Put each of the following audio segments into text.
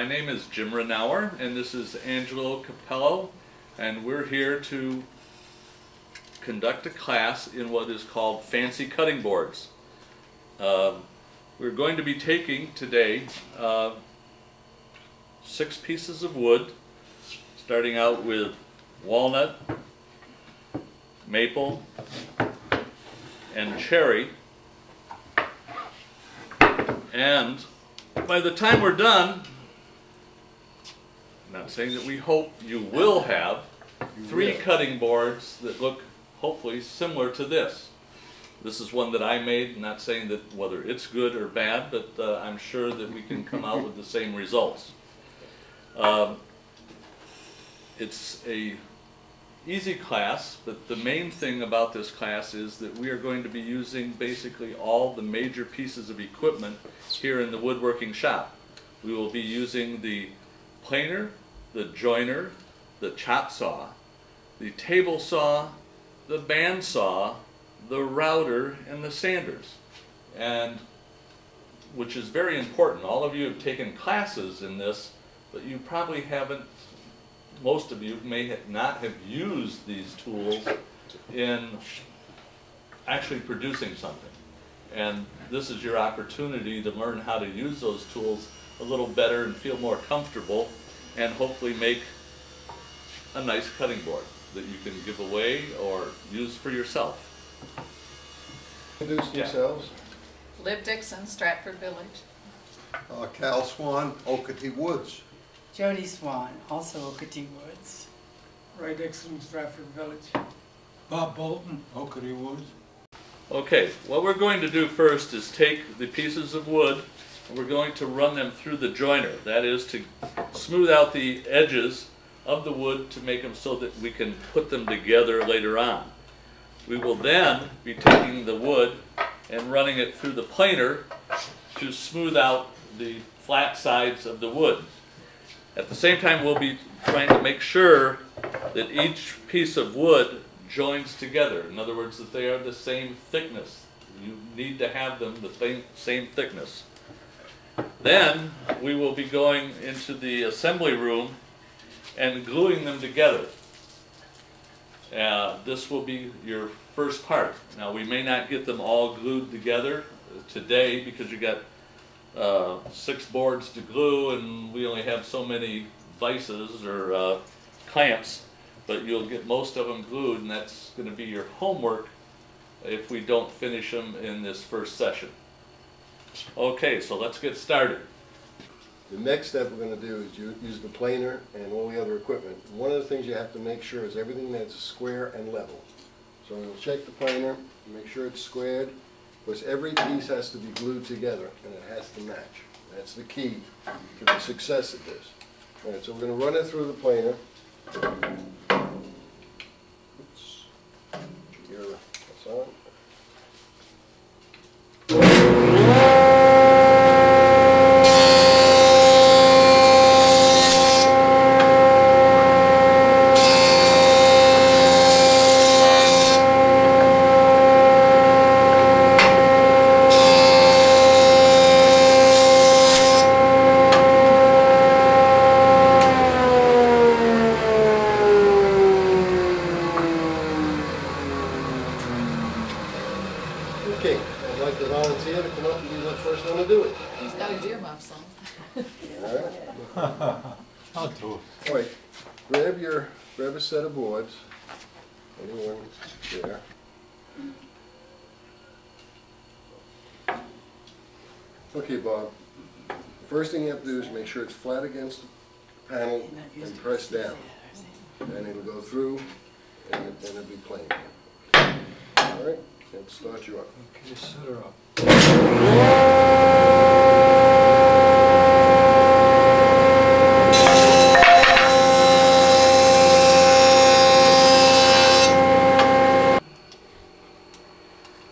name is Jim Renauer, and this is Angelo Capello, and we're here to conduct a class in what is called fancy cutting boards. We're going to be taking today 6 pieces of wood, starting out with walnut, maple, and cherry. And by the time we're done, I'm not saying that we hope you will have 3 cutting boards that look hopefully similar to this. This is one that I made, not saying that whether it's good or bad, but I'm sure that we can come out with the same results. It's a easy class, but the main thing about this class is that we are going to be using basically all the major pieces of equipment here in the woodworking shop. We will be using the planer, the joiner, the chop saw, the table saw, the band saw, the router, and the sanders, and which is very important. All of you have taken classes in this, but you probably haven't, most of you may not have used these tools in actually producing something. And this is your opportunity to learn how to use those tools a little better and feel more comfortable, and hopefully make a nice cutting board that you can give away or use for yourself. Introduce themselves. Liv Dixon, Stratford Village. Cal Swan, Okatee Woods. Jody Swan, also Okatee Woods. Ray Dixon, Stratford Village. Bob Bolton, Okatee Woods. Okay, what we're going to do first is take the pieces of wood and we're going to run them through the joiner. That is to smooth out the edges of the wood to make them so that we can put them together later on. We will then be taking the wood and running it through the planer to smooth out the flat sides of the wood. At the same time, we'll be trying to make sure that each piece of wood joins together. In other words, that they are the same thickness. You need to have them the same thickness. Then we will be going into the assembly room and gluing them together. This will be your first part. Now, we may not get them all glued together today because you got 6 boards to glue and we only have so many vices or clamps, but you'll get most of them glued, and that's going to be your homework if we don't finish them in this first session. Okay, so let's get started. The next step we're going to do is use the planer and all the other equipment. One of the things you have to make sure is everything that's square and level. So we'll check the planer, make sure it's squared, because every piece has to be glued together and it has to match. That's the key to the success of this. All right, so we're going to run it through the planer. Oops. That's on. Okay, I'd like to volunteer to come up and be the first one to do it. He's got his earmuffs on. All right. I'll do it. All right, grab a set of boards. Anyone there? Okay, Bob. First thing you have to do is make sure it's flat against the panel and press down. And it'll go through and then it'll be plain. All right, let's start you up. Okay, set her up.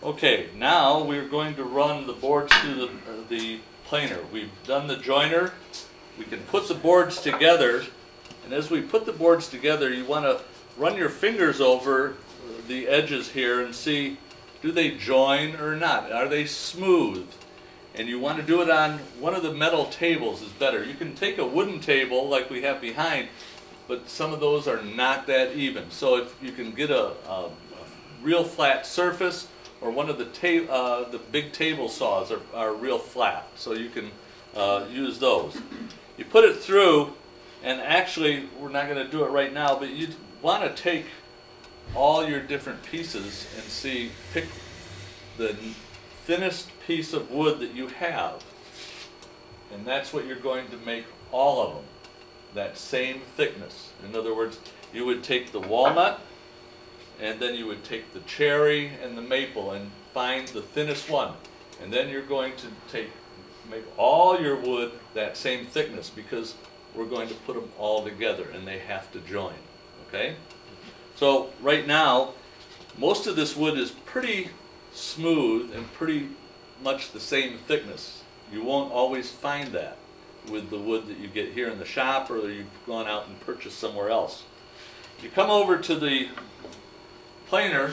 Okay, now we're going to run the boards through the planer. We've done the joiner. We can put the boards together, and as we put the boards together, you want to run your fingers over the edges here and see, do they join or not? Are they smooth? And you want to do it on one of the metal tables is better. You can take a wooden table like we have behind, but some of those are not that even. So if you can get a real flat surface, or one of the big table saws are real flat, so you can use those. You put it through, and actually we're not going to do it right now, but you want to take all your different pieces and pick the thinnest piece of wood that you have, and that's what you're going to make all of them, that same thickness. In other words, you would take the walnut, and then you would take the cherry and the maple and find the thinnest one, and then you're going to make all your wood that same thickness, because we're going to put them all together and they have to join. Okay? So right now, most of this wood is pretty smooth and pretty much the same thickness. You won't always find that with the wood that you get here in the shop, or you've gone out and purchased somewhere else. You come over to the planer,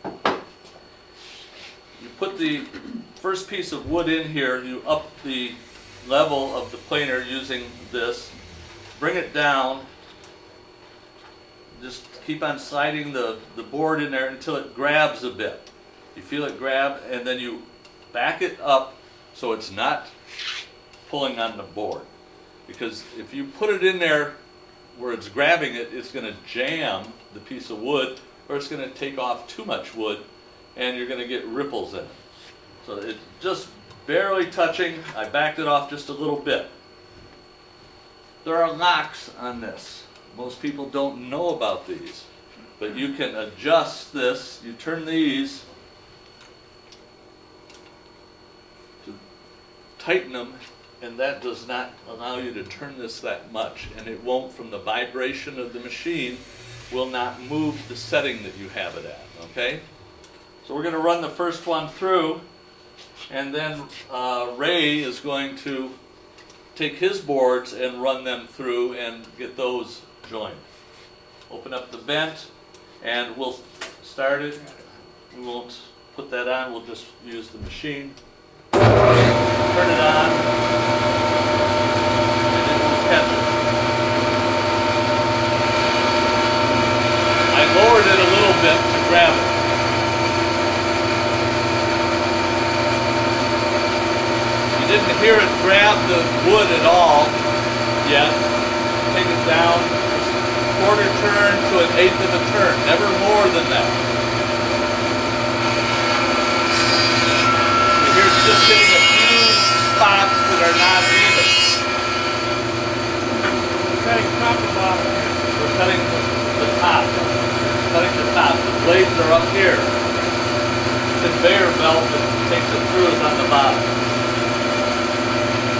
you put the first piece of wood in here, you up the level of the planer using this, bring it down, just keep on sliding the board in there until it grabs a bit. You feel it grab, and then you back it up so it's not pulling on the board. Because if you put it in there where it's grabbing it, it's going to jam the piece of wood, or it's going to take off too much wood, and you're going to get ripples in it. So it's just barely touching. I backed it off just a little bit. There are locks on this. Most people don't know about these, but you can adjust this. You turn these to tighten them, and that does not allow you to turn this that much, and it won't, from the vibration of the machine, will not move the setting that you have it at. Okay? So we're going to run the first one through, and then Ray is going to take his boards and run them through and get those joined. Open up the vent, and we'll start it. We won't put that on, we'll just use the machine. Turn it on, and it will catch it. I lowered it a little bit to grab it. You didn't hear it grab the wood at all yet. Take it down, quarter turn to an eighth of a turn, never more than that. You hear it's just hitting a few spots that are not even. Cutting top and bottom. We're cutting the top. Cutting the top. The blades are up here. The conveyor belt that takes it through is on the bottom.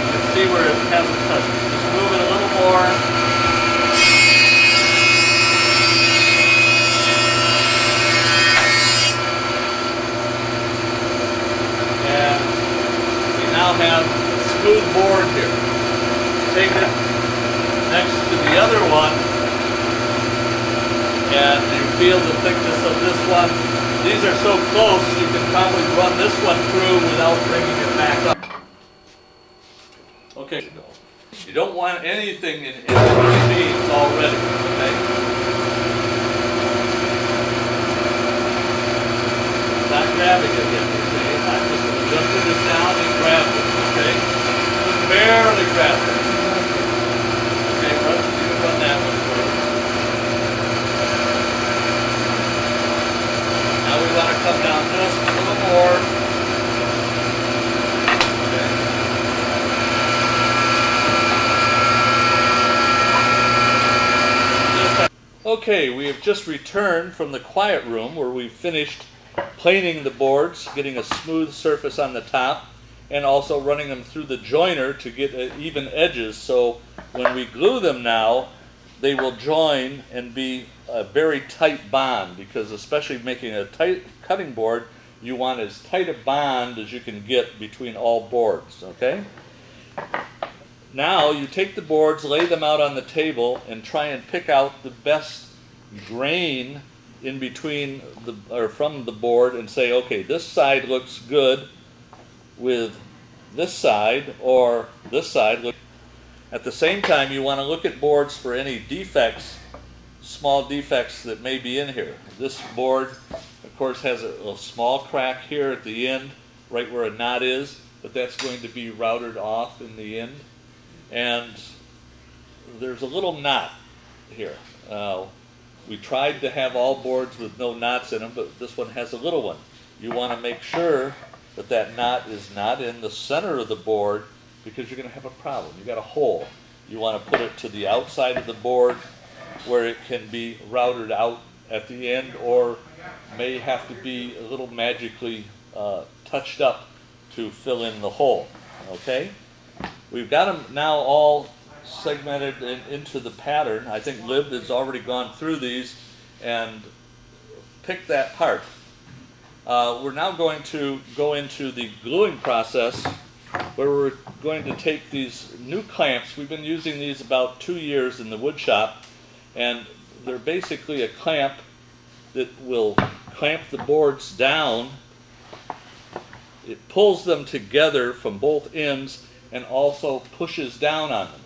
You can see where it hasn't touched. Just move it a little more. And we now have a smooth board here. Take it next to the other one, and you feel the thickness of this one. These are so close, you can probably run this one through without bringing it back up. Okay. You don't want anything in between these already, okay? Not grabbing it yet, okay? I'm just adjusting this down and grab it, okay? Just barely grab it. Okay, you can run that one through. Now we want to come down just a little more. Okay, we have just returned from the quiet room where we finished planing the boards, getting a smooth surface on the top, and also running them through the joiner to get even edges, so when we glue them now, they will join and be a very tight bond, because especially making a tight cutting board, you want as tight a bond as you can get between all boards, okay? Now you take the boards, lay them out on the table, and try and pick out the best grain in between or from the board, and say, okay, this side looks good with this side or this side. At the same time, you want to look at boards for any defects, small defects that may be in here. This board, of course, has a small crack here at the end, right where a knot is, but that's going to be routed off in the end. And there's a little knot here. We tried to have all boards with no knots in them, but this one has a little one. You want to make sure that that knot is not in the center of the board, because you're going to have a problem. You've got a hole. You want to put it to the outside of the board where it can be routed out at the end, or may have to be a little magically touched up to fill in the hole. Okay? We've got them now all segmented into the pattern. I think Lib has already gone through these and picked that part. We're now going to go into the gluing process, where we're going to take these new clamps. We've been using these about 2 years in the wood shop, and they're basically a clamp that will clamp the boards down. It pulls them together from both ends and also pushes down on them.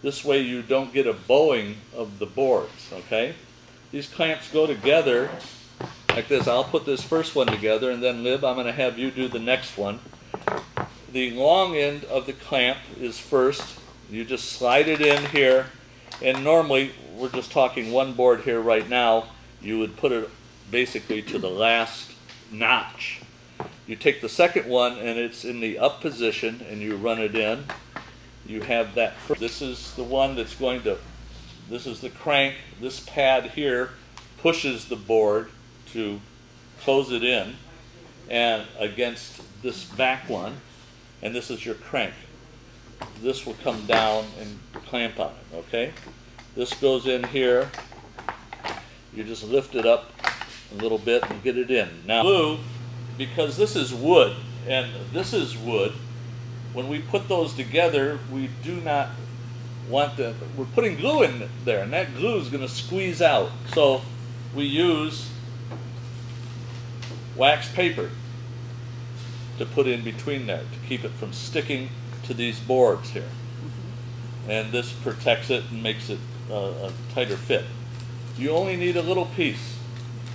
This way you don't get a bowing of the boards, okay? These clamps go together like this. I'll put this first one together, and then Lib, I'm going to have you do the next one. The long end of the clamp is first. You just slide it in here, and normally, we're just talking one board here right now, you would put it basically to the last notch. You take the second one, and it's in the up position, and you run it in. You have that first. This is the one that's going to, this is the crank. This pad here pushes the board to close it in, and against this back one, and this is your crank. This will come down and clamp on it, okay? This goes in here. You just lift it up a little bit and get it in. Now, glue, because this is wood and this is wood, when we put those together, we do not want them, we're putting glue in there, and that glue is going to squeeze out. So we use wax paper to put in between there to keep it from sticking to these boards here. And this protects it and makes it a tighter fit. You only need a little piece.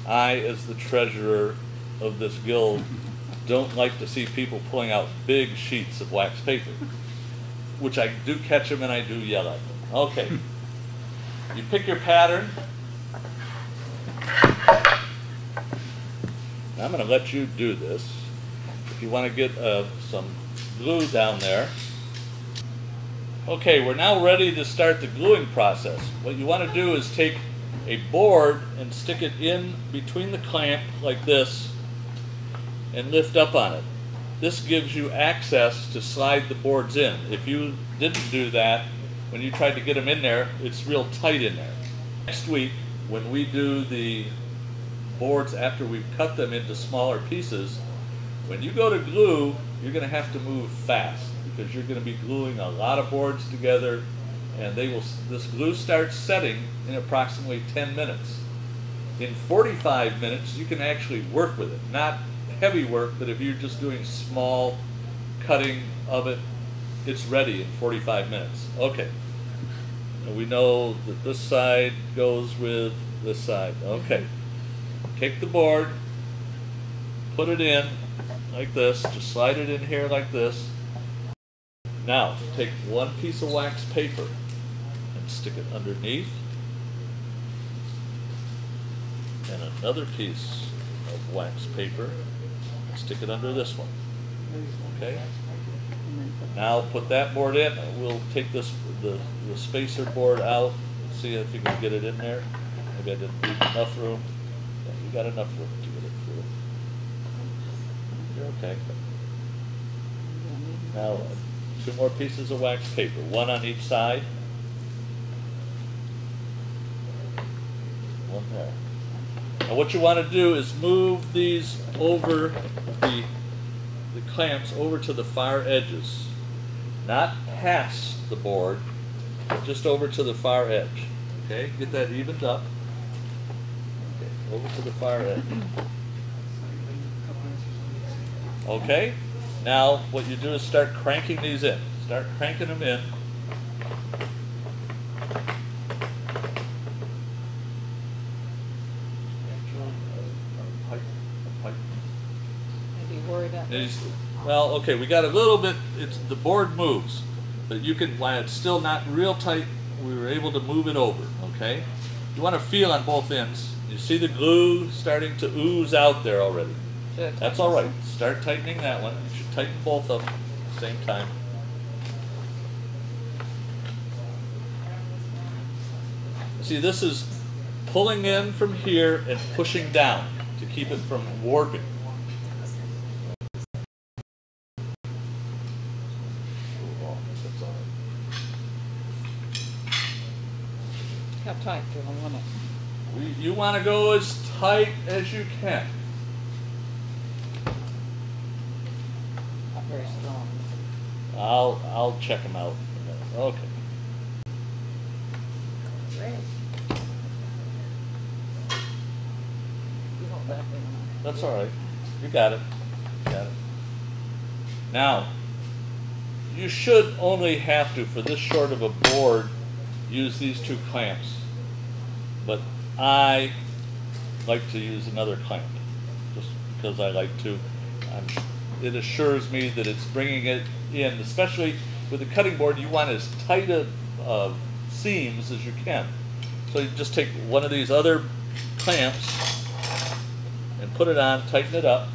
I, as the treasurer of this guild, don't like to see people pulling out big sheets of wax paper, which I do catch them and I do yell at them. Okay. You pick your pattern. Now I'm going to let you do this. If you want to get some glue down there. Okay, we're now ready to start the gluing process. What you want to do is take a board and stick it in between the clamp like this and lift up on it. This gives you access to slide the boards in. If you didn't do that, when you tried to get them in there, it's real tight in there. Next week, when we do the boards after we've cut them into smaller pieces, when you go to glue, you're going to have to move fast, because you're going to be gluing a lot of boards together, and this glue starts setting in approximately 10 minutes. In 45 minutes, you can actually work with it. Not heavy work, but if you're just doing small cutting of it, it's ready in 45 minutes. Okay. And we know that this side goes with this side. Okay. Take the board, put it in like this, just slide it in here like this. Now, take one piece of wax paper and stick it underneath, and another piece of wax paper and stick it under this one. Okay? Now put that board in. We'll take the spacer board out. See if you can get it in there. Maybe I didn't leave enough room. Yeah, you got enough room to get it through. You're okay. Now, 2 more pieces of wax paper, one on each side. One there. Now what you want to do is move these over the clamps over to the far edges. Not past the board, but just over to the far edge. Okay, get that evened up. Okay, over to the far edge. Okay, Now what you do is start cranking these in. Start cranking them in. Maybe worry about Well, okay, we got a little bit, the board moves, but you can, while it's still not real tight, we were able to move it over, okay? You want to feel on both ends. You see the glue starting to ooze out there already. That's all right. Start tightening that one. You should tighten both of them at the same time. See, this is pulling in from here and pushing down to keep it from warping. how tight do I want it? You want to go as tight as you can. Not very strong. I'll check them out. Okay. Great. You hold that one. That's all right. You got it. You got it. Now, you should only have to, for this short of a board, use these two clamps. But I like to use another clamp, just because I like to. It assures me that it's bringing it in, especially with the cutting board, you want as tight of seams as you can. So you just take one of these other clamps and put it on, tighten it up.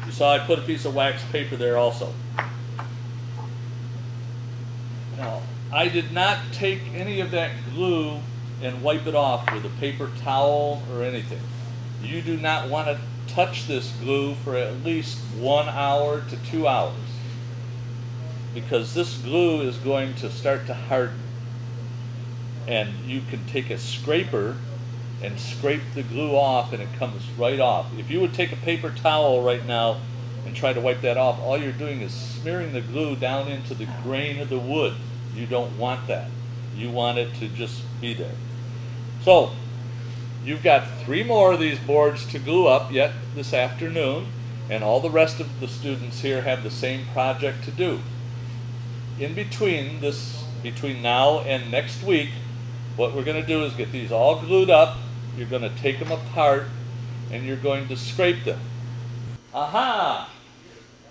You saw I put a piece of wax paper there also. Now, I did not take any of that glue and wipe it off with a paper towel or anything. You do not want to touch this glue for at least 1 hour to 2 hours, because this glue is going to start to harden. And you can take a scraper and scrape the glue off and it comes right off. If you would take a paper towel right now and try to wipe that off, all you're doing is smearing the glue down into the grain of the wood. You don't want that. You want it to just be there. So, you've got 3 more of these boards to glue up yet this afternoon, and all the rest of the students here have the same project to do. In between now and next week, what we're going to do is get these all glued up. You're going to take them apart and you're going to scrape them. Aha!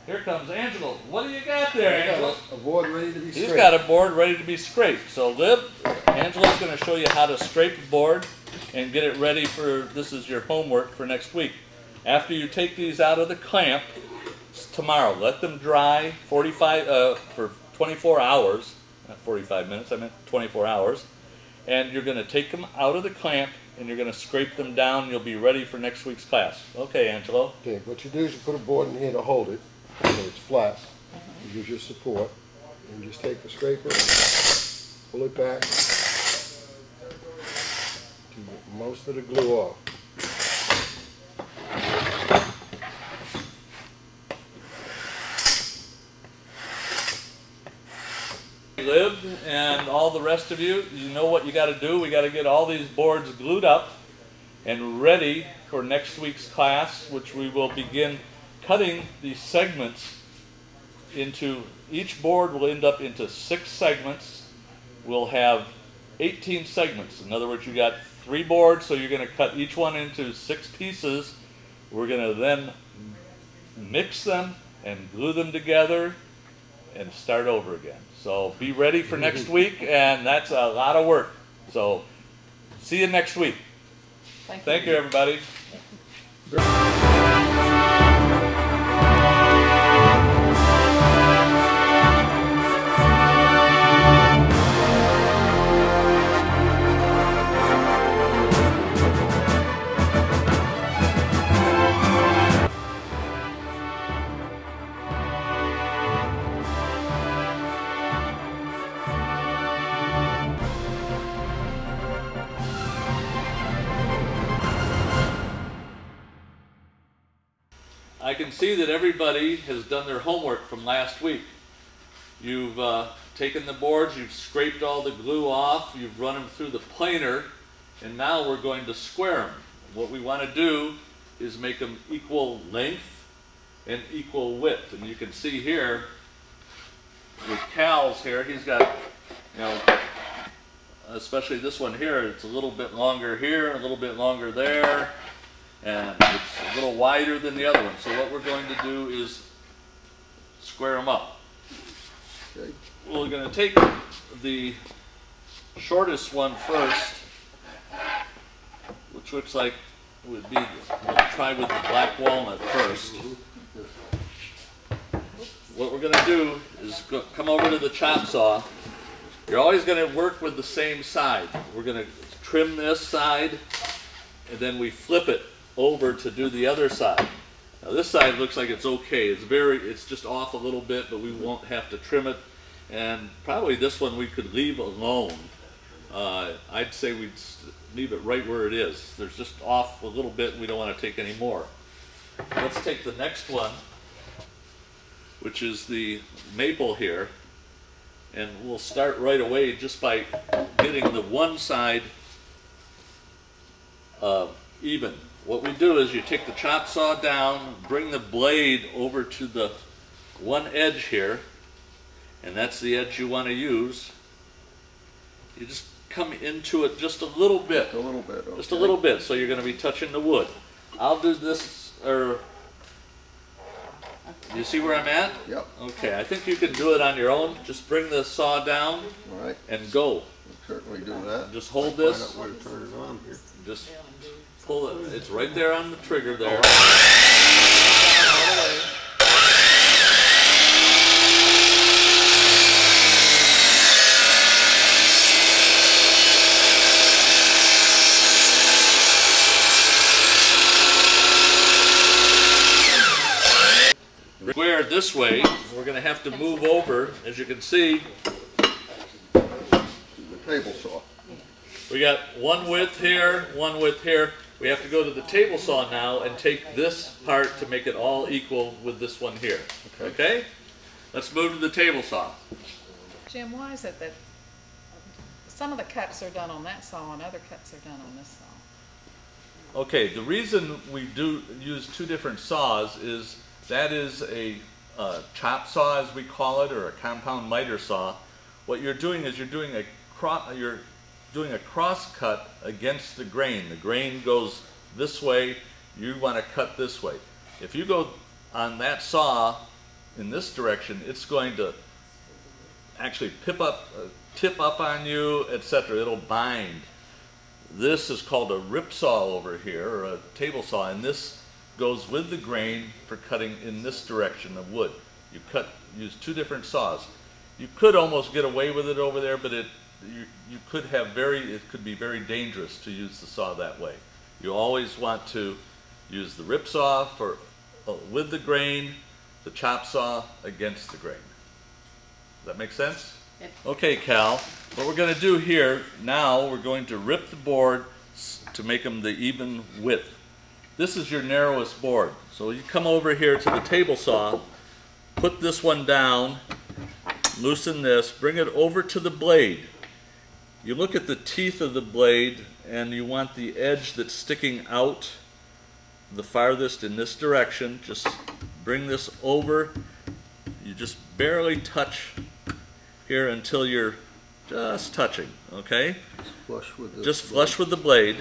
Here comes Angelo. What do you got there, Angelo? A board ready to be scraped. He's got a board ready to be scraped. So Lib, Angelo's going to show you how to scrape a board and get it ready for, this is your homework for next week. After you take these out of the clamp, tomorrow, let them dry for 24 hours, not 45 minutes, I meant 24 hours. And you're going to take them out of the clamp and you're going to scrape them down. You'll be ready for next week's class. Okay, Angelo. Okay, what you do is you put a board in here to hold it, so it's flat. It gives you support. And you just take the scraper, pull it back to get most of the glue off. Lib and all the rest of you, you know what you got to do. We got to get all these boards glued up and ready for next week's class, which we will begin cutting these segments into, each board will end up into 6 segments. We'll have 18 segments. In other words, you got 3 boards, so you're going to cut each one into 6 pieces. We're going to then mix them and glue them together and start over again. So be ready for next week, and that's a lot of work. So see you next week. Thank you, everybody. I can see that everybody has done their homework from last week. You've taken the boards, you've scraped all the glue off, you've run them through the planer, and now we're going to square them. What we want to do is make them equal length an equal width. And you can see here, with Cal's here, he's got, you know, especially this one here, it's a little bit longer here, a little bit longer there, and it's a little wider than the other one. So what we're going to do is square them up. Okay. We're going to take the shortest one first, which looks like would be, we'll try with the black walnut first. What we're going to do is come over to the chop saw. You're always going to work with the same side. We're going to trim this side, and then we flip it over to do the other side. Now this side looks like it's okay. It's just off a little bit, but we won't have to trim it. And probably this one we could leave alone. I'd say we'd leave it right where it is. There's just off a little bit, and we don't want to take any more. Let's take the next one, which is the maple here. And we'll start right away just by getting the one side even. What we do is you take the chop saw down, bring the blade over to the one edge here, and that's the edge you want to use. You just come into it just a little bit. A little bit, okay. Just a little bit, so you're going to be touching the wood. I'll do this, or you see where I'm at? Yep. Okay, I think you can do it on your own. Just bring the saw down All right, and go. we'll certainly do that. Just hold Find this. out where to turn it on here. Just pull it. It's right there on the trigger there. Square this way, we're going to have to move over, as you can see. The table saw. We got one width here, one width here. We have to go to the table saw now and take this part to make it all equal with this one here. Okay? Let's move to the table saw. Jim, why is it that some of the cuts are done on that saw and other cuts are done on this saw? Okay, the reason we do use two different saws is that is a chop saw, as we call it, or a compound miter saw. What you're doing is you're doing a cross cut against the grain. The grain goes this way, you want to cut this way. If you go on that saw in this direction, it's going to actually tip up on you, etc. It'll bind. This is called a rip saw over here, or a table saw, and this goes with the grain for cutting in this direction of wood. You use two different saws. You could almost get away with it over there, but it could be very dangerous to use the saw that way. You always want to use the rip saw for with the grain, the chop saw against the grain. Does that make sense? Yep. Okay, Cal, what we're going to do here now, we're going to rip the board to make them the even width. This is your narrowest board. So you come over here to the table saw, put this one down, loosen this, bring it over to the blade. You look at the teeth of the blade and you want the edge that's sticking out the farthest in this direction. Just bring this over. You just barely touch here until you're just touching, okay? Just flush with the blade.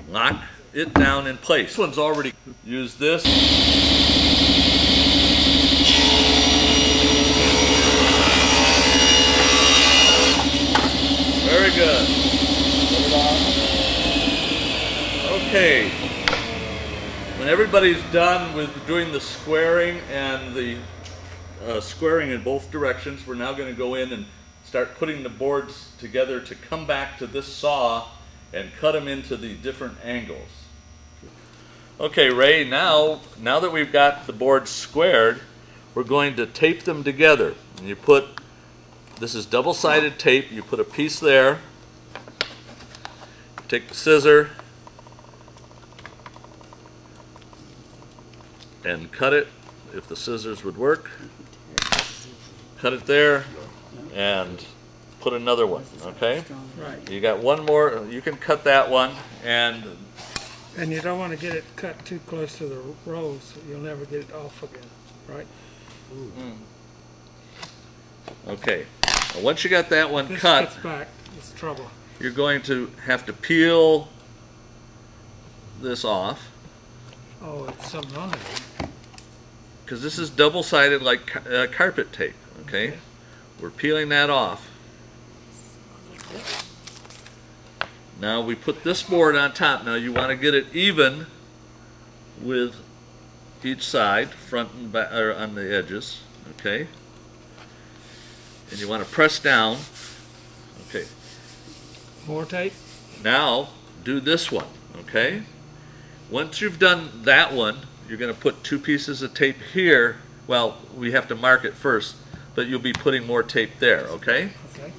Lock it down in place. This one's already used this. Very good. Okay. When everybody's done with doing the squaring and the squaring in both directions, we're now going to go in and start putting the boards together to come back to this saw and cut them into the different angles. Okay, Ray, now that we've got the boards squared, we're going to tape them together. And you put, this is double-sided tape, you put a piece there, take the scissor, and cut it, if the scissors would work. Cut it there, and put another one, okay? Right. You got one more, you can cut that one, and And you don't want to get it cut too close to the rolls, so you'll never get it off again, right? Okay, now, once you got that one This cut, gets back, it's trouble. you're going to have to peel this off, Oh, it's something on there. because this is double-sided like carpet tape, okay? We're peeling that off. Now we put this board on top. Now you want to get it even with each side, front and back, or on the edges, okay? And you want to press down. Okay. More tape? Now do this one, okay? Once you've done that one, you're going to put 2 pieces of tape here. Well, we have to mark it first, but you'll be putting more tape there, okay? Okay.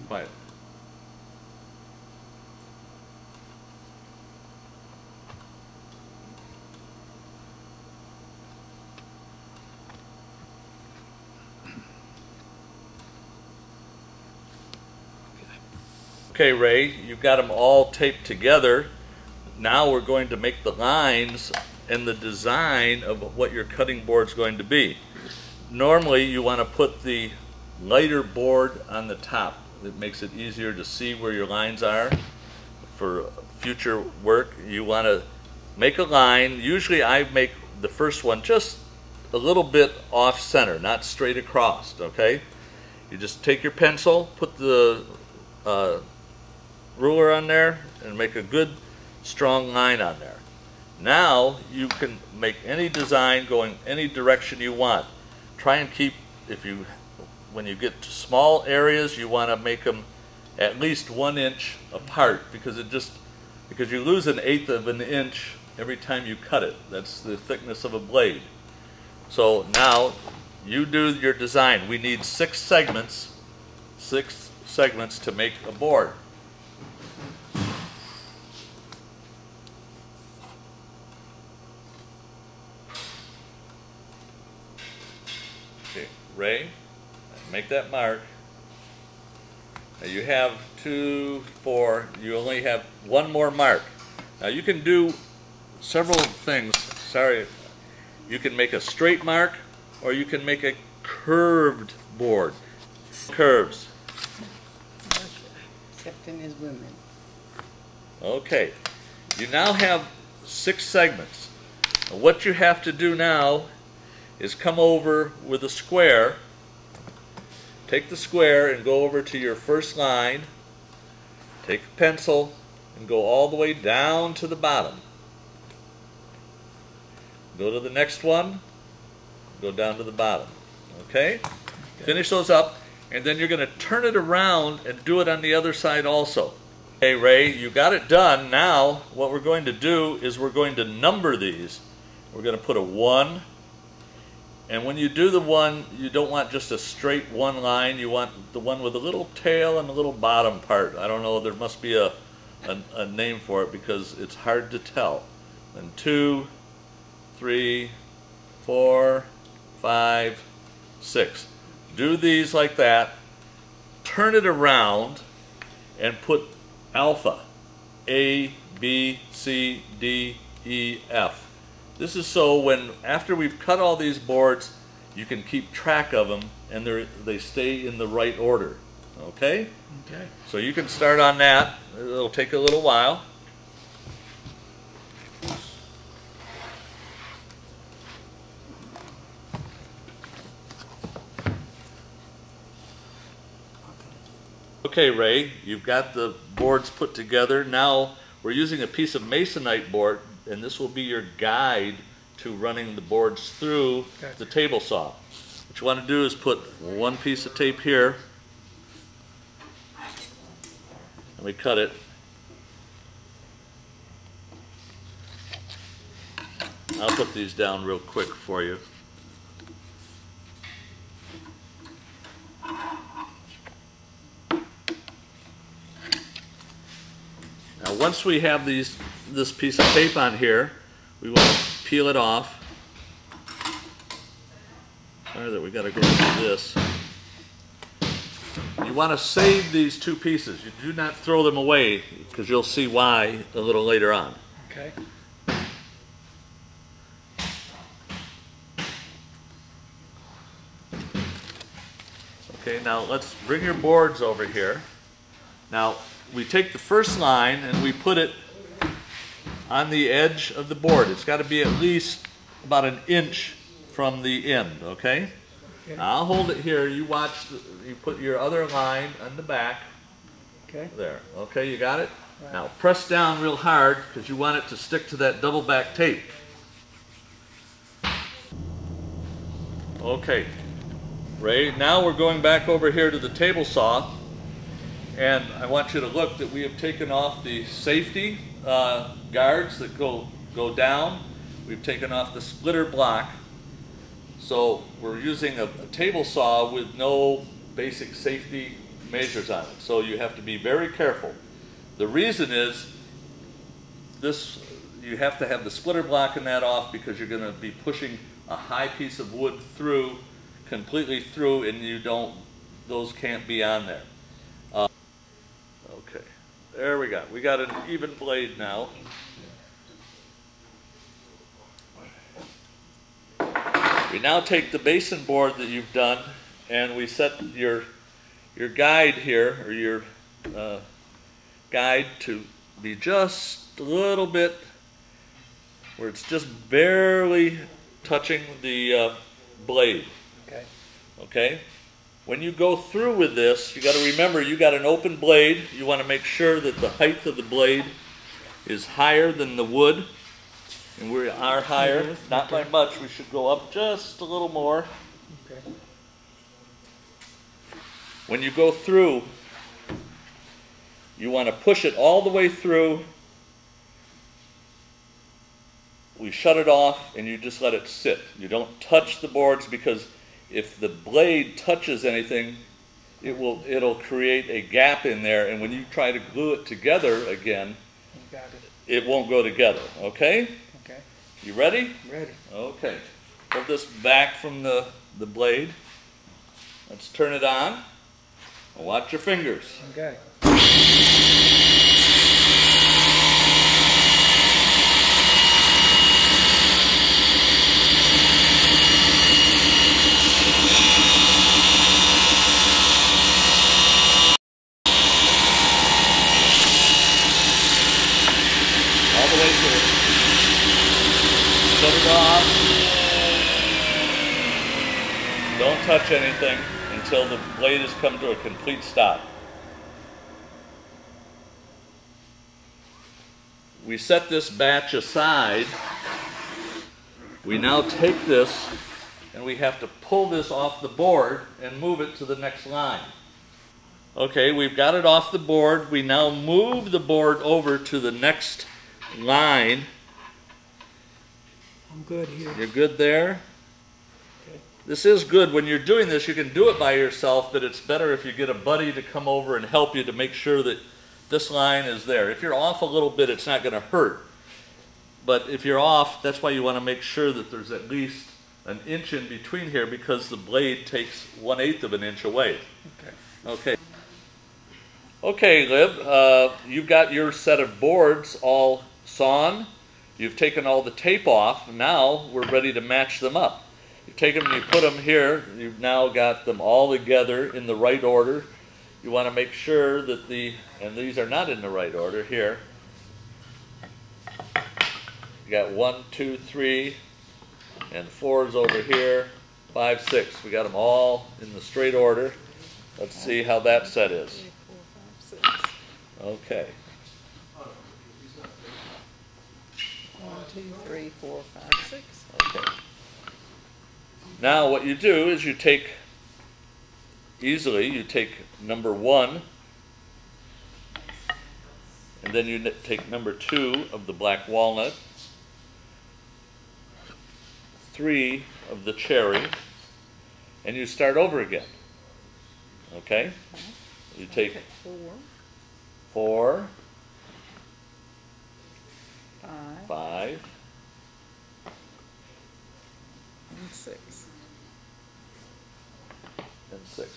Quiet. Okay, Ray, you've got them all taped together. Now we're going to make the lines and the design of what your cutting board's going to be. Normally, you want to put the lighter board on the top. It makes it easier to see where your lines are. For future work, you want to make a line. Usually I make the first one just a little bit off center, not straight across, okay? You just take your pencil, put the ruler on there, and make a good strong line on there. Now you can make any design going any direction you want. Try and keep, when you get to small areas, you want to make them at least 1 inch apart, because you lose 1/8 of an inch every time you cut it. That's the thickness of a blade. So now you do your design. We need 6 segments to make a board. Okay, Ray, make that mark. Now you have 2, 4, you only have 1 more mark. Now you can do several things. Sorry, you can make a straight mark, or you can make a curved board. Curves. Except in his women. Okay, you now have 6 segments. Now what you have to do now is come over with a square. Take the square and go over to your first line. Take a pencil and go all the way down to the bottom. Go to the next one, go down to the bottom. Okay? Finish those up, and then you're going to turn it around and do it on the other side also. Okay, Ray, you got it done. Now, what we're going to do is we're going to number these. We're going to put a 1. And when you do the 1, you don't want just a straight 1 line. You want the one with a little tail and a little bottom part. I don't know, there must be a name for it because it's hard to tell. And 2, 3, 4, 5, 6. Do these like that. Turn it around and put alpha. A, B, C, D, E, F. This is so when, after we've cut all these boards, you can keep track of them and they stay in the right order. Okay? Okay. So you can start on that. It'll take a little while. Okay, Ray, you've got the boards put together. Now we're using a piece of masonite board, and this will be your guide to running the boards through the table saw. What you want to do is put 1 piece of tape here, and we cut it. I'll put these down real quick for you. Now once we have this piece of tape on here, we want to peel it off. Sorry that we got to go through this. You want to save these two pieces. You do not throw them away, because you'll see why a little later on. Okay. Okay, now let's bring your boards over here. Now, we take the first line and we put it on the edge of the board. It's got to be at least about an inch from the end, okay? Okay. Now, I'll hold it here. You watch, you put your other line on the back. Okay. There, okay, you got it? Right. Now, press down real hard because you want it to stick to that double back tape. Okay. Ray, now we're going back over here to the table saw, and I want you to look that we have taken off the safety guards that go down. We've taken off the splitter block. So we're using a table saw with no basic safety measures on it. So you have to be very careful. The reason is this, you have to have the splitter block and that off because you're going to be pushing a high piece of wood through, completely through, and you don't, those can't be on there. Okay, there we go. We got an even blade now. We now take the basin board that you've done and we set your guide here, or your guide, to be just a little bit where it's just barely touching the blade. Okay. Okay? When you go through with this, you got to remember you got an open blade. You want to make sure that the height of the blade is higher than the wood. And we are higher, Yes, not by much. We should go up just a little more. Okay. When you go through, you want to push it all the way through. We shut it off and you just let it sit. You don't touch the boards, because if the blade touches anything, it'll create a gap in there, and when you try to glue it together again, You got it. it won't go together, okay? Okay. You ready? Ready. Okay. Put this back from the blade. Let's turn it on. Watch your fingers. Okay. All the way through. Shut it off. Don't touch anything until the blade has come to a complete stop. We set this batch aside. We now take this and we have to pull this off the board and move it to the next line. Okay, we've got it off the board. We now move the board over to the next line. I'm good here. You're good there? Okay. This is good. When you're doing this, you can do it by yourself, but it's better if you get a buddy to come over and help you to make sure that this line is there. If you're off a little bit, it's not going to hurt. But if you're off, that's why you want to make sure that there's at least an inch in between here, because the blade takes 1/8 of an inch away. Okay. Okay. Okay, Liv, you've got your set of boards all sawn. You've taken all the tape off. Now we're ready to match them up. You take them and you put them here. You've now got them all together in the right order. You want to make sure that and these are not in the right order here. You got 1, 2, 3, and 4's over here. 5, 6. We got them all in the straight order. Let's see how that set is. 3, 4, 5, 6. Okay. 1, 2, 3, 4, 5, 6. Okay. Now what you do is you take number 1, and then you take number 2 of the black walnut, 3 of the cherry, and you start over again. Okay? You take 4, 4, 5, 5, and 6. and 6.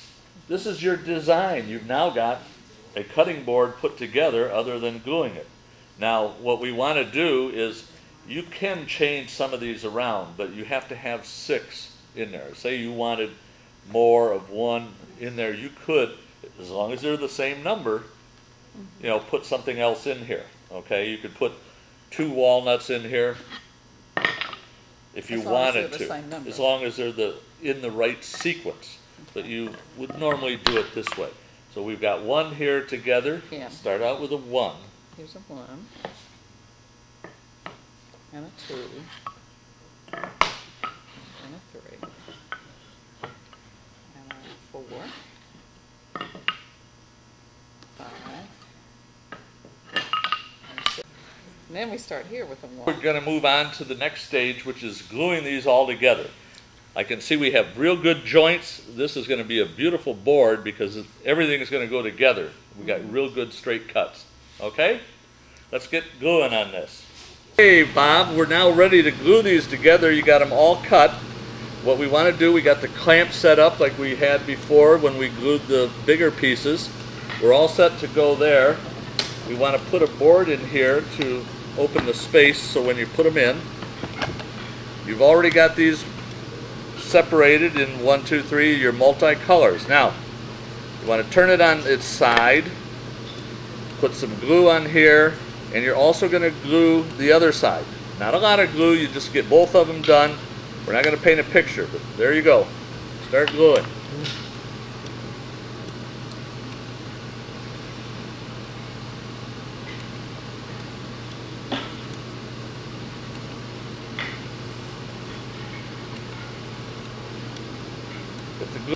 this is your design. You've now got a cutting board put together other than gluing it. Now, what we want to do is, you can change some of these around, but you have to have 6 in there. Say you wanted more of one in there, you could, as long as they're the same number, you know, put something else in here. Okay, you could put 2 walnuts in here if you As long as they're wanted the to, same number. as long as they're in the right sequence. But you would normally do it this way. So we've got 1 here together. Yeah. Start out with a 1. Here's a 1. And a 2. And a 3. And a 4. 5. And 6. And then we start here with a 1. We're going to move on to the next stage, which is gluing these all together. I can see we have real good joints. This is going to be a beautiful board because everything is going to go together. We got real good straight cuts. Okay? Let's get gluing on this. Hey Bob, we're now ready to glue these together. You got them all cut. What we want to do, we got the clamp set up like we had before when we glued the bigger pieces. We're all set to go there. We want to put a board in here to open the space so when you put them in, you've already got these separated in 1, 2, 3, your multi-colors. Now, you want to turn it on its side, put some glue on here, and you're also going to glue the other side. Not a lot of glue, you just get both of them done. We're not going to paint a picture, but there you go. Start gluing.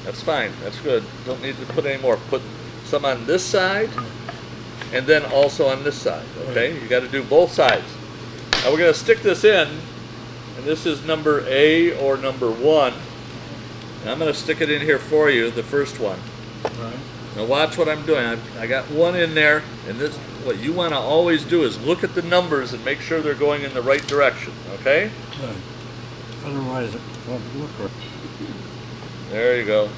That's fine, that's good. Don't need to put any more. Put some on this side and then also on this side, okay? You got to do both sides. Now we're going to stick this in, and this is number A or number 1. And I'm going to stick it in here for you, the first one. Right. Now watch what I'm doing. I got 1 in there, and this, what you want to always do is look at the numbers and make sure they're going in the right direction, okay? Right. Otherwise, it won't look right. There you go.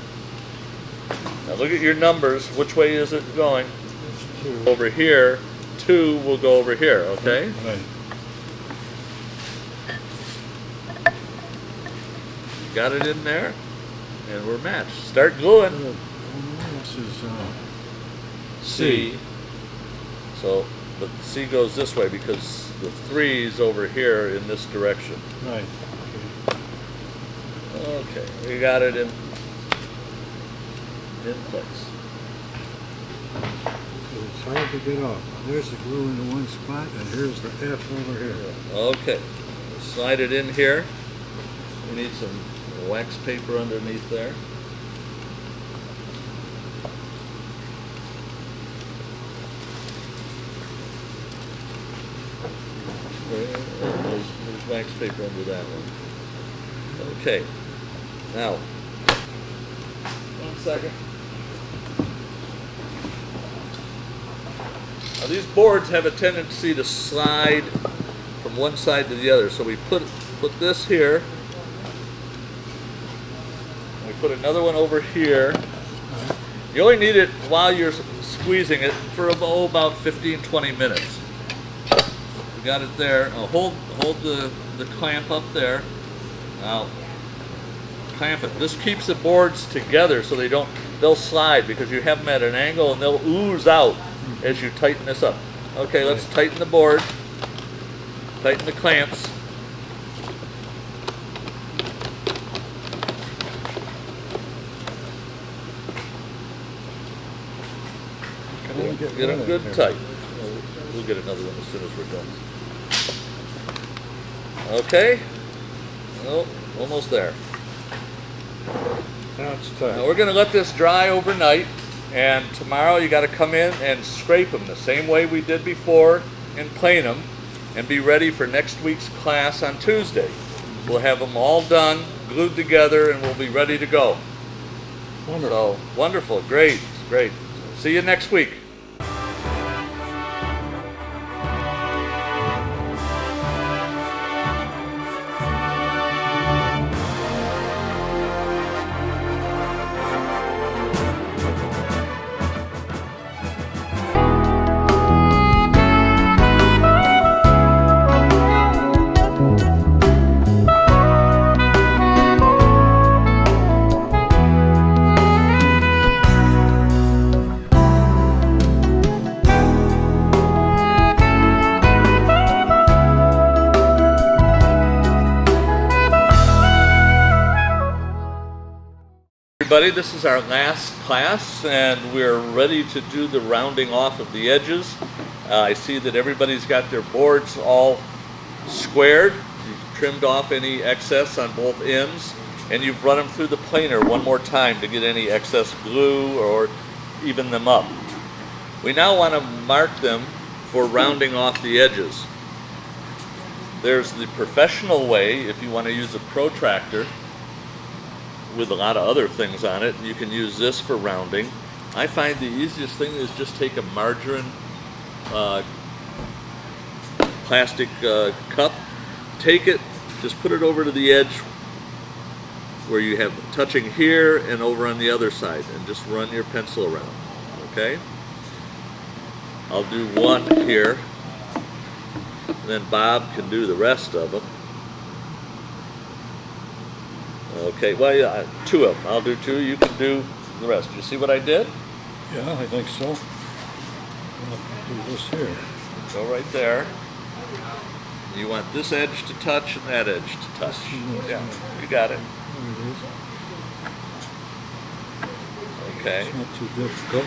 Now look at your numbers. Which way is it going? It's 2. Over here. 2 will go over here, okay? Right. Got it in there? And we're matched. Start gluing. This is C. So, but C goes this way because the 3's over here in this direction. right. Okay, we got it in place. It's hard to get off. There's the glue in the one spot, and here's the F over here. Okay, slide it in here. We need some wax paper underneath there. There's wax paper under that one. Okay, now, 1 second. Now these boards have a tendency to slide from one side to the other, so we put this here, and we put another one over here. You only need it while you're squeezing it for about 15-20 minutes. We got it there. Now hold the clamp up there. Now, clamp it. This keeps the boards together so they'll slide because you have them at an angle and they'll ooze out as you tighten this up. Okay, let's tighten the board, tighten the clamps. Get them good tight. We'll get another one as soon as we're done. Okay. Oh, almost there. Now it's tight. Now we're going to let this dry overnight, and tomorrow you got to come in and scrape them the same way we did before and plane them, and be ready for next week's class on Tuesday. We'll have them all done, glued together, and we'll be ready to go. Wonderful. So, wonderful, great, great. See you next week. everybody, this is our last class and we're ready to do the rounding off of the edges. I see that everybody's got their boards all squared. You've trimmed off any excess on both ends and you've run them through the planer one more time to get any excess glue or even them up. We now want to mark them for rounding off the edges. There's the professional way. If you want to use a protractor with a lot of other things on it, you can use this for rounding. I find the easiest thing is just take a margarine plastic cup, take it, just put it over to the edge where you have touching here and over on the other side, and just run your pencil around, okay? I'll do one here, and then Bob can do the rest of them. Okay, well, yeah, two of them. I'll do two, you can do the rest. You see what I did? Yeah, I think so. I'll do this here. Go right there. You want this edge to touch and that edge to touch. Yeah, you got it. There it is. Okay. It's not too difficult.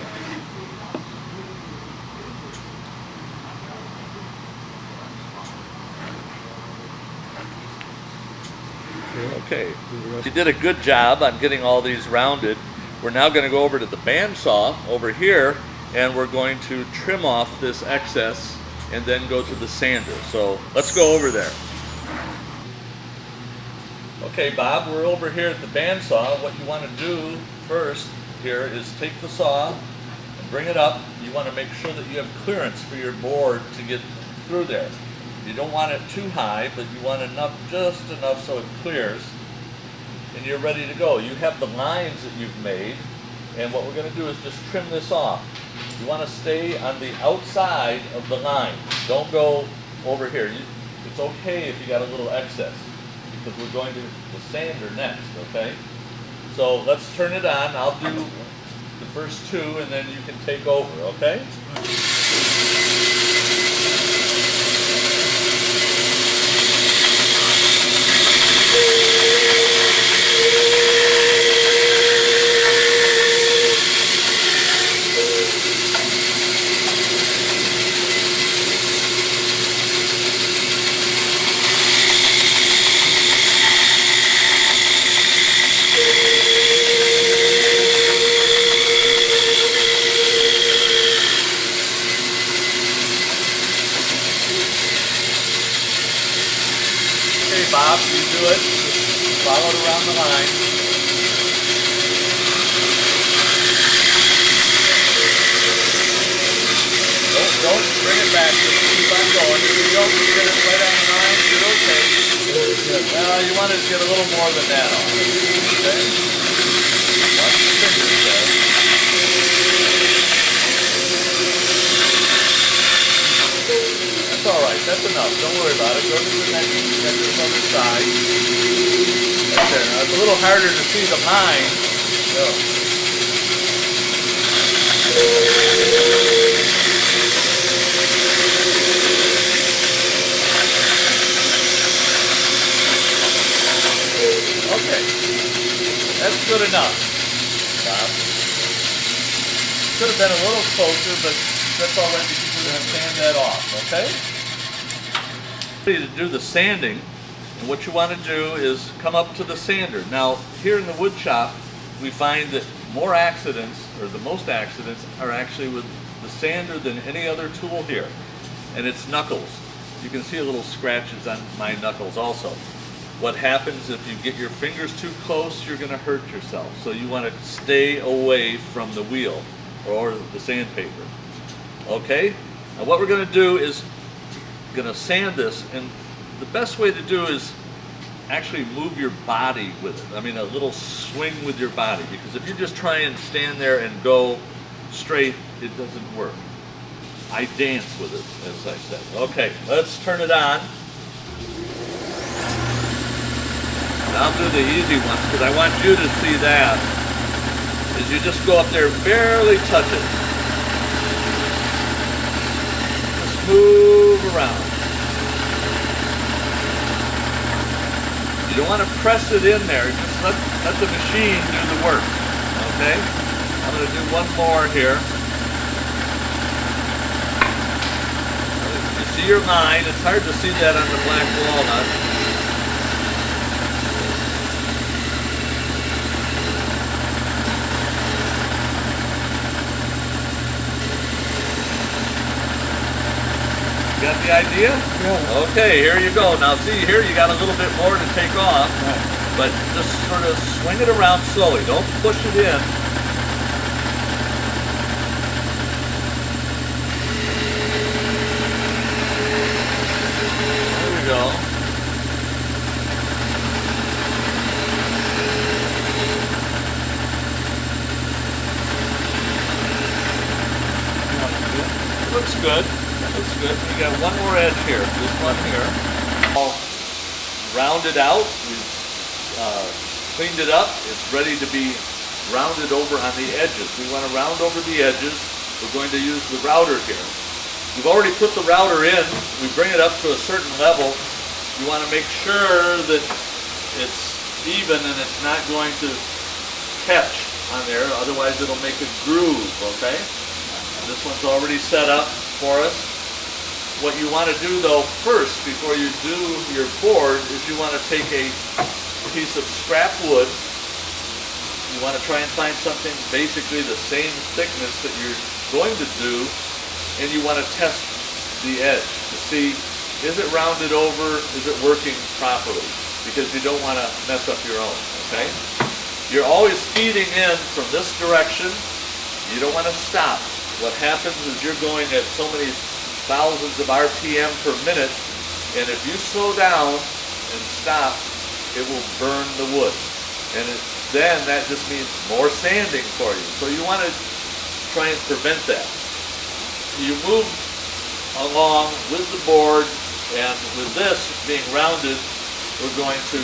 Okay. You did a good job on getting all these rounded. We're now going to go over to the bandsaw over here and we're going to trim off this excess and then go to the sander. So let's go over there. Okay, Bob, we're over here at the bandsaw. What you want to do first here is take the saw and bring it up. You want to make sure that you have clearance for your board to get through there. You don't want it too high, but you want enough, just enough so it clears, and you're ready to go. You have the lines that you've made, and what we're going to do is just trim this off. You want to stay on the outside of the line. Don't go over here. It's okay if you got a little excess, because we're going to the sander next, okay? So let's turn it on. I'll do the first two, and then you can take over, okay? Bob, you do it. Just follow it around the line. Don't bring it back. Just keep on going. If you don't get it right on the line, you're okay. You want to get a little more than that on. Okay? Watch your fingers there. That's all right. That's enough. Don't worry about it. Go to the next other side. Right there. Now, it's a little harder to see the line. So. Okay. That's good enough, Bob. Should have been a little closer, but that's all right because we're going to sand that off, okay? To do the sanding, and what you want to do is come up to the sander. Now, here in the wood shop, we find that more accidents, or the most accidents, are actually with the sander than any other tool here, and it's knuckles. You can see a little scratches on my knuckles also. What happens if you get your fingers too close, you're going to hurt yourself. So you want to stay away from the wheel or the sandpaper. Okay? Now what we're going to do is going to sand this, and the best way to do is actually move your body with it. I mean, a little swing with your body, because if you just try and stand there and go straight, it doesn't work. I dance with it, as I said. Okay, let's turn it on. And I'll do the easy ones because I want you to see that. Is you just go up there, barely touch it. Just move around. You don't want to press it in there, just let the machine do the work. Okay? I'm going to do one more here. You see your line. It's hard to see that on the black walnut. Got the idea? Yeah. Okay, here you go. Now see, here you got a little bit more to take off, but just sort of swing it around slowly. Don't push it in. There we go. Looks good. Looks good. You got one more edge here. This one here. All rounded out. We've cleaned it up. It's ready to be rounded over on the edges. We want to round over the edges. We're going to use the router here. We've already put the router in. We bring it up to a certain level. You want to make sure that it's even and it's not going to catch on there. Otherwise it'll make a groove, okay? This one's already set up for us. What you want to do though first, before you do your board, is you want to take a piece of scrap wood. You want to try and find something basically the same thickness that you're going to do, and you want to test the edge to see, is it rounded over, is it working properly? Because you don't want to mess up your own, okay? You're always feeding in from this direction. You don't want to stop. What happens is you're going at so many thousands of RPM per minute, and if you slow down and stop, it will burn the wood. And then that just means more sanding for you. So you want to try and prevent that. You move along with the board, and with this being rounded, we're going to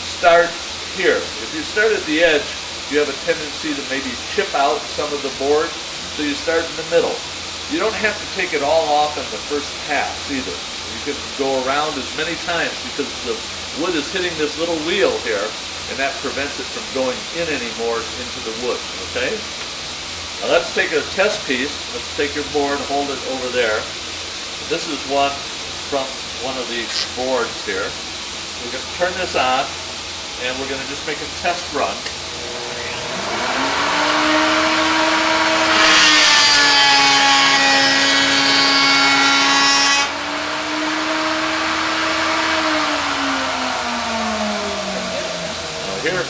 start here. If you start at the edge, you have a tendency to maybe chip out some of the board. So you start in the middle. You don't have to take it all off in the first pass either. You can go around as many times because the wood is hitting this little wheel here, and that prevents it from going in anymore into the wood, okay? Now let's take a test piece. Let's take your board, hold it over there. This is one from one of these boards here. We're going to turn this on, and we're going to just make a test run. Here,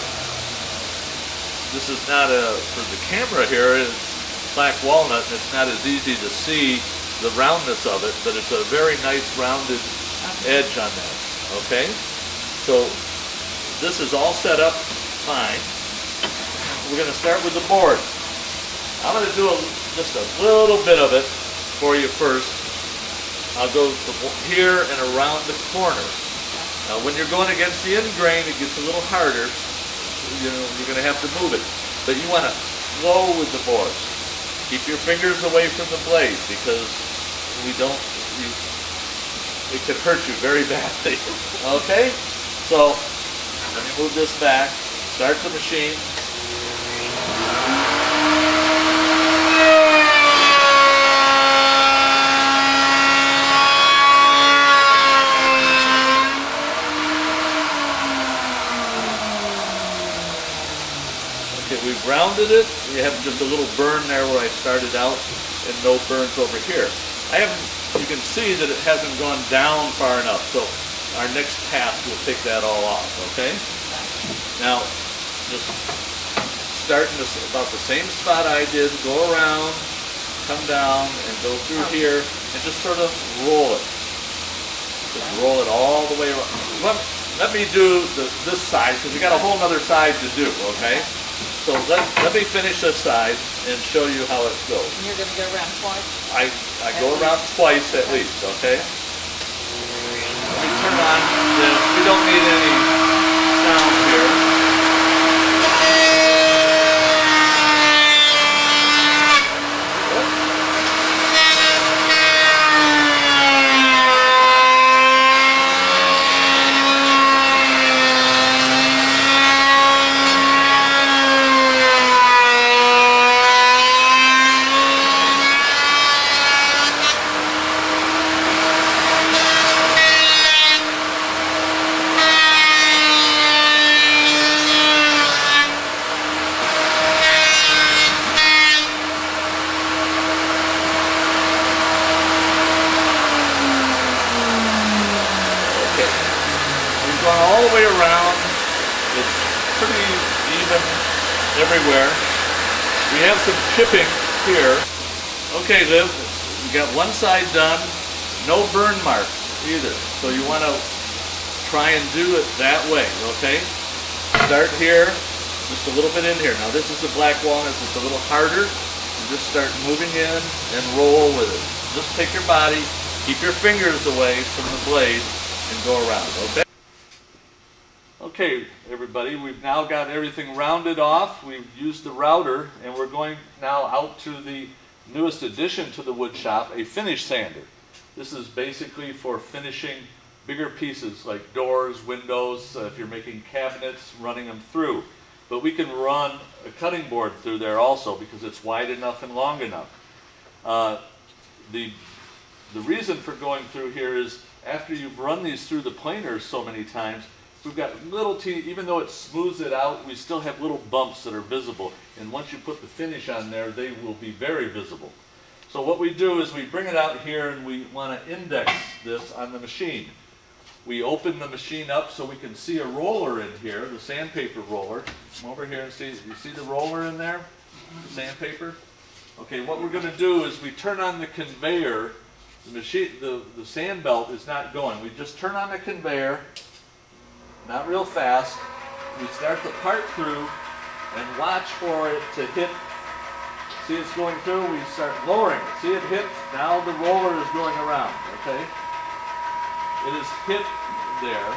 this is not for the camera here, it's black walnut, and it's not as easy to see the roundness of it, but it's a very nice rounded edge on that, okay? So this is all set up fine. We're going to start with the board. I'm going to do just a little bit of it for you first. I'll go from here and around the corner. Now, when you're going against the end grain, it gets a little harder. You know, you're going to have to move it. But you want to flow with the board. Keep your fingers away from the blade because it can hurt you very badly. Okay? So, let me move this back. Start the machine. We've rounded it. We have just a little burn there where I started out and no burns over here. You can see that it hasn't gone down far enough, so our next pass will take that all off, okay? Now, just start in about the same spot I did, go around, come down, and go through here, and just sort of roll it. Just roll it all the way around. Let me do this side, because we got a whole other side to do, okay? So let me finish this side and show you how it goes. And you're going to go around twice? I go around twice at least, okay? Let me turn on this. We don't need any sound here. run all the way around. It's pretty even everywhere. We have some chipping here. Okay, Liv, we got one side done. No burn marks either. So you want to try and do it that way, okay? Start here, just a little bit in here. Now this is the black walnut, it's a little harder. And just start moving in and roll with it. Just take your body, keep your fingers away from the blade, and go around, okay? Okay, everybody, we've now got everything rounded off. We've used the router, and we're going now out to the newest addition to the wood shop, a finish sander. This is basically for finishing bigger pieces like doors, windows, if you're making cabinets, running them through. But we can run a cutting board through there also because it's wide enough and long enough. The reason for going through here is after you've run these through the planers so many times, we've got little even though it smooths it out, we still have little bumps that are visible. And once you put the finish on there, they will be very visible. So what we do is we bring it out here and we want to index this on the machine. We open the machine up so we can see a roller in here, the sandpaper roller. Come over here and see, you see the roller in there? The sandpaper? Okay, what we're going to do is we turn on the conveyor. The machine, the sand belt is not going. We just turn on the conveyor, not real fast. We start the part through and watch for it to hit. See it's going through, we start lowering it. See it hit, now the roller is going around, okay? It is hit there.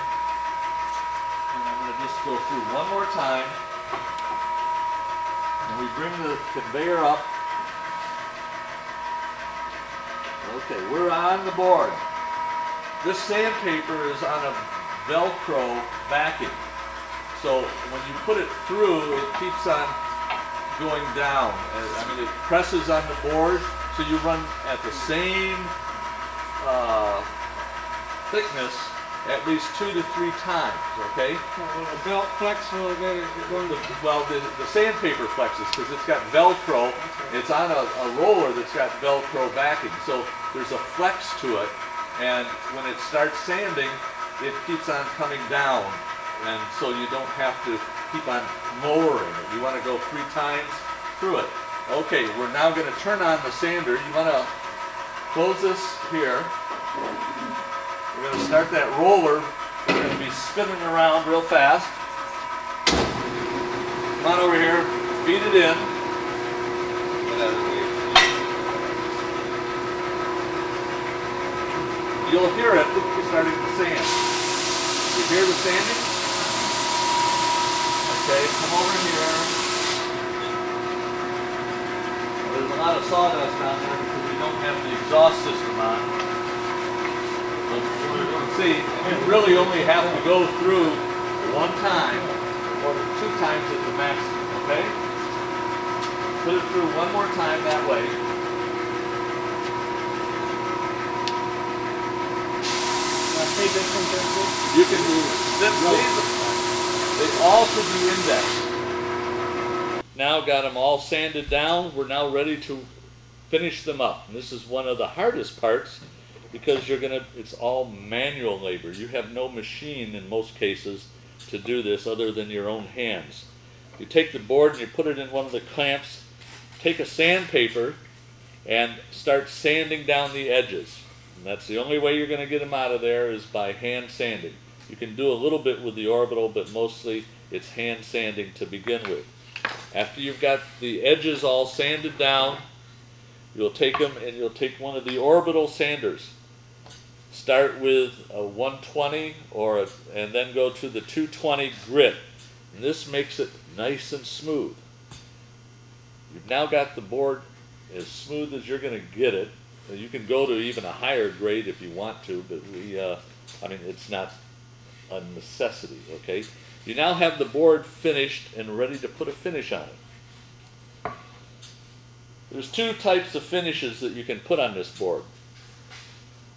And I'm going to just go through one more time. And we bring the conveyor up. Okay, we're on the board. This sandpaper is on a Velcro backing. So when you put it through, it keeps on going down. I mean, it presses on the board, so you run at the same thickness at least 2 to 3 times, okay? Will the belt flex a little bit as you're going? Well, the sandpaper flexes because it's got Velcro. It's on a roller that's got Velcro backing, so there's a flex to it, and when it starts sanding, it keeps on coming down, and so you don't have to keep on lowering it. You want to go 3 times through it. Okay, we're now going to turn on the sander. You want to close this here. We're going to start that roller. It's going to be spinning around real fast. Come on over here, feed it in. You'll hear it starting to sand. You hear the sanding? Okay, come over here. There's a lot of sawdust down there because we don't have the exhaust system on. So you can see, you really only have to go through 1 time or 2 times at the maximum, okay? Put it through 1 more time that way. You can do this. They all should be indexed. Now got them all sanded down. We're now ready to finish them up. And this is one of the hardest parts because it's all manual labor. You have no machine in most cases to do this other than your own hands. You take the board and you put it in one of the clamps, take a sandpaper and start sanding down the edges. And that's the only way you're going to get them out of there is by hand sanding. You can do a little bit with the orbital, but mostly it's hand sanding to begin with. After you've got the edges all sanded down, you'll take them and you'll take one of the orbital sanders. Start with a 120 and then go to the 220 grit. And this makes it nice and smooth. You've now got the board as smooth as you're going to get it. You can go to even a higher grade if you want to, but I mean, it's not a necessity, okay? You now have the board finished and ready to put a finish on it. There's 2 types of finishes that you can put on this board.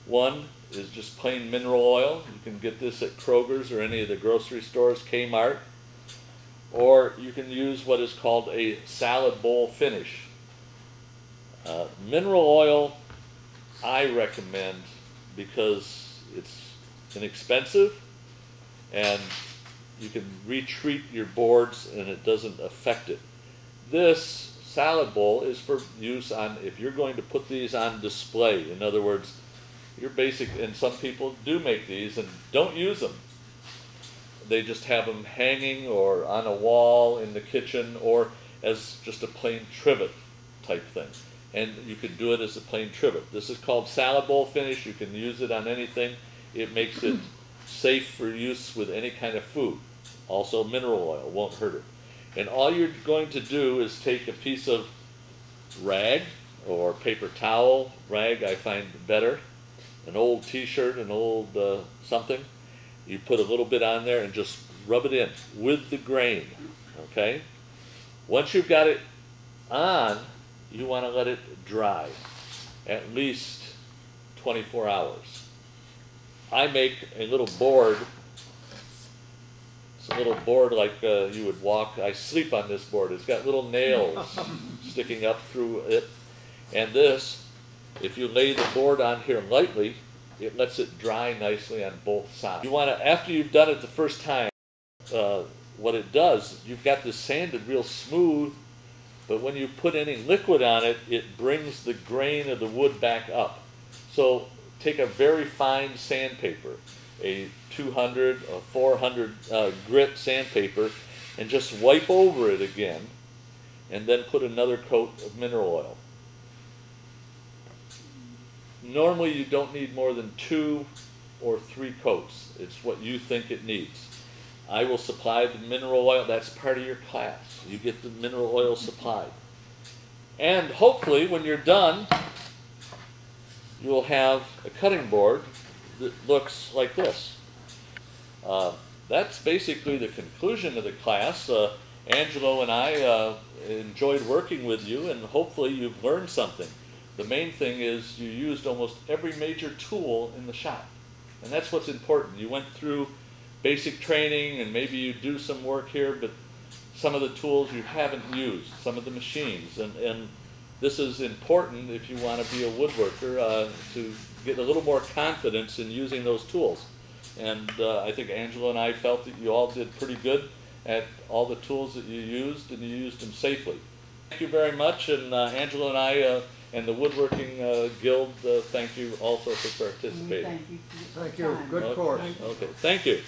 One is just plain mineral oil. You can get this at Kroger's or any of the grocery stores, Kmart. Or you can use what is called a salad bowl finish. Mineral oil I recommend because it's inexpensive and you can retreat your boards and it doesn't affect it. This salad bowl is for use on, if you're going to put these on display. In other words, you're basic, and some people do make these and don't use them. They just have them hanging or on a wall in the kitchen or as just a plain trivet type thing. And you can do it as a plain trivet. This is called salad bowl finish. You can use it on anything. It makes it safe for use with any kind of food. Also mineral oil won't hurt it. And all you're going to do is take a piece of rag or paper towel. Rag I find better. An old t-shirt, an old something. You put a little bit on there and just rub it in with the grain, okay? Once you've got it on, you want to let it dry, at least 24 hours. I make a little board. It's a little board like you would walk. I sleep on this board. It's got little nails sticking up through it. And this, if you lay the board on here lightly, it lets it dry nicely on both sides. You want to, after you've done it the first time, what it does, you've got this sanded real smooth, but when you put any liquid on it, it brings the grain of the wood back up. So take a very fine sandpaper, a 200 or 400 grit sandpaper, and just wipe over it again, and then put another coat of mineral oil. Normally you don't need more than 2 or 3 coats. It's what you think it needs. I will supply the mineral oil. That's part of your class. You get the mineral oil supplied. And hopefully when you're done, you will have a cutting board that looks like this. That's basically the conclusion of the class. Angelo and I enjoyed working with you, and hopefully you've learned something. The main thing is you used almost every major tool in the shop. And that's what's important. You went through basic training and maybe you do some work here, but some of the tools you haven't used, some of the machines. And this is important if you want to be a woodworker, to get a little more confidence in using those tools. And I think Angelo and I felt that you all did pretty good at all the tools that you used, and you used them safely. Thank you very much, and Angelo and I and the Woodworking Guild, thank you also for participating. Thank you for your Thank you. time. Good course. Okay, thank you.